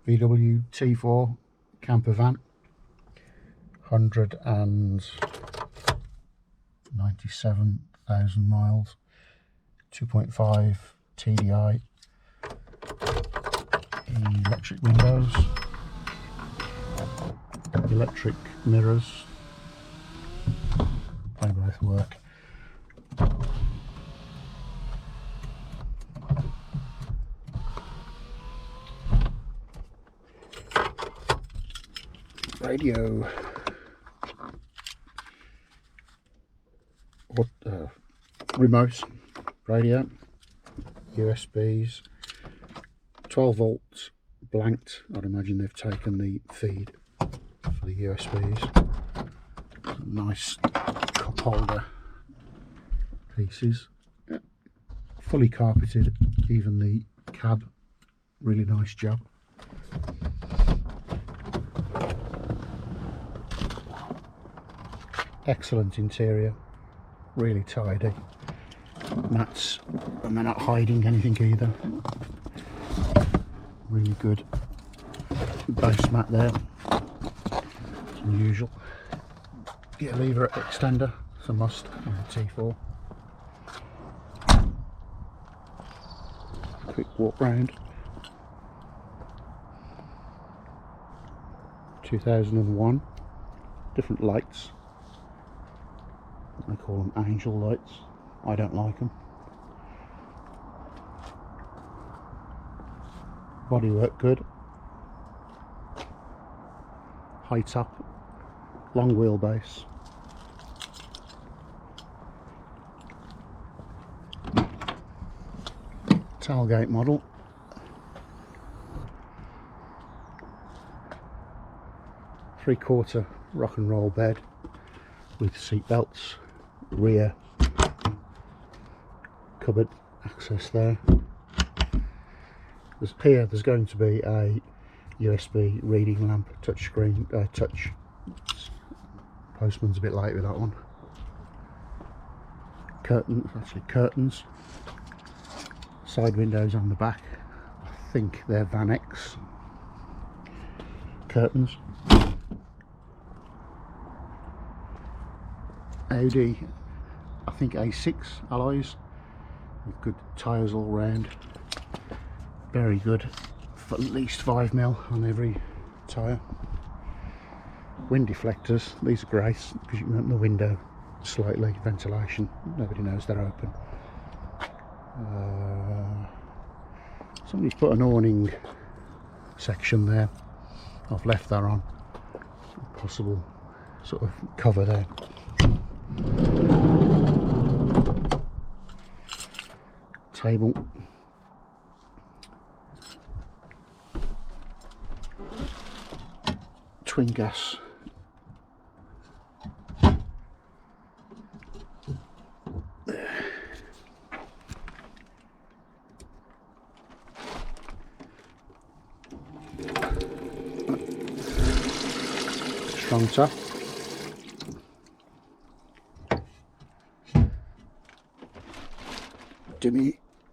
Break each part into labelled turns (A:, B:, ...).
A: VW T4 Campervan, 197,000 miles, 2.5 TDI, electric windows, electric mirrors, they both work. Radio, remote radio, USBs, 12 volts blanked. I'd imagine they've taken the feed for the USBs. Nice cup holder pieces, fully carpeted, even the cab, really nice job. Excellent interior, really tidy. Mats, and they're not hiding anything either. Really good base mat there. It's unusual. Get a lever extender, it's a must on the T4. Quick walk round. 2001. Different lights. They call them angel lights. I don't like them. Bodywork good. High top, long wheelbase. Tailgate model. Three-quarter rock and roll bed with seat belts. Rear cupboard access there. There's going to be a USB reading lamp, touchscreen, touch. Postman's a bit late with that one. Curtains. Side windows on the back. I think they're Vanex curtains. Audi, I think A6 alloys with good tyres all round. Very good, for at least 5mm on every tyre. Wind deflectors, these are great because you can open the window slightly, ventilation, nobody knows they're open. Somebody's put an awning section there. I've left that on, possible sort of cover there. Table, twin gas, strong top.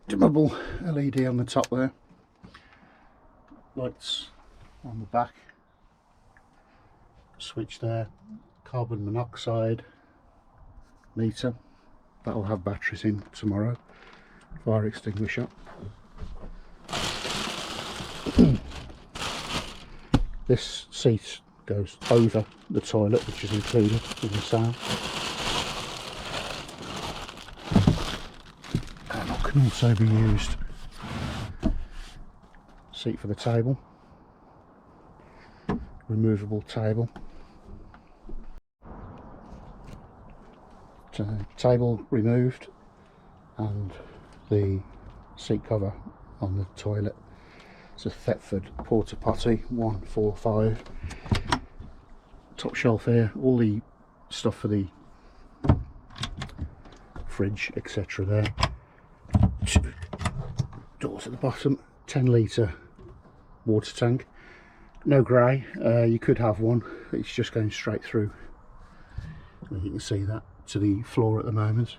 A: Dimmable LED on the top there, lights on the back, switch there, carbon monoxide meter, that'll have batteries in tomorrow, fire extinguisher. This seat goes over the toilet, which is included in the sale. Can also be used. Seat for the table, removable table, table removed, and the seat cover on the toilet. It's a Thetford Porta Potty 145. Top shelf here, all the stuff for the fridge, etc. there. Doors at the bottom, 10-litre water tank, no grey. You could have one, it's just going straight through, you can see that, to the floor at the moment.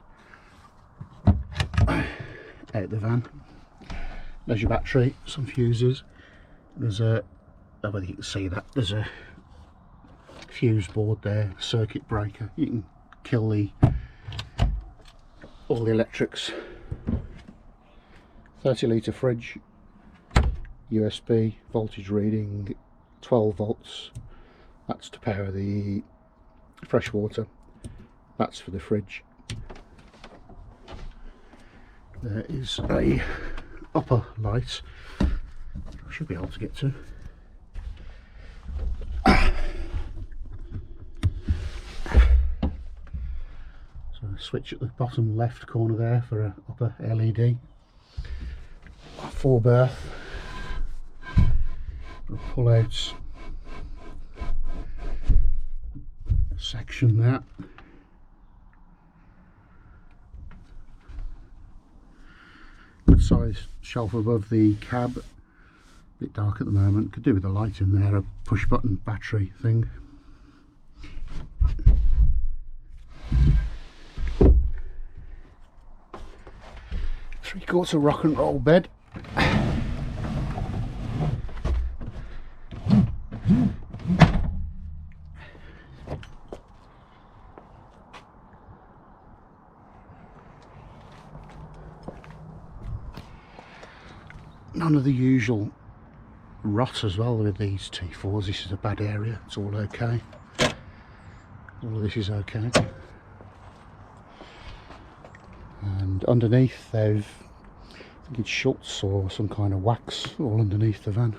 A: Out the van, there's your battery, some fuses, there's a don't know whether you can see that, there's a fuse board there, circuit breaker. You can kill all the electrics. 30-litre fridge, USB, voltage reading 12 volts. That's to power the fresh water. That's for the fridge. There is a upper light I should be able to get to. So a switch at the bottom left corner there for an upper LED. 4 berth. Pull out section there. Good size shelf above the cab. A bit dark at the moment. Could do with a light in there. A push button battery thing. Three-quarter rock and roll bed. None of the usual rot as well with these T4s. This is a bad area. It's all okay. All of this is okay. And underneath they've, I think it's Schultz or some kind of wax all underneath the van.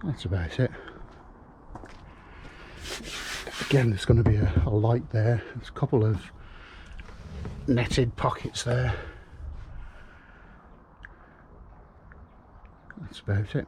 A: That's about it. Again, there's going to be a light there. There's a couple of netted pockets there. That's about it.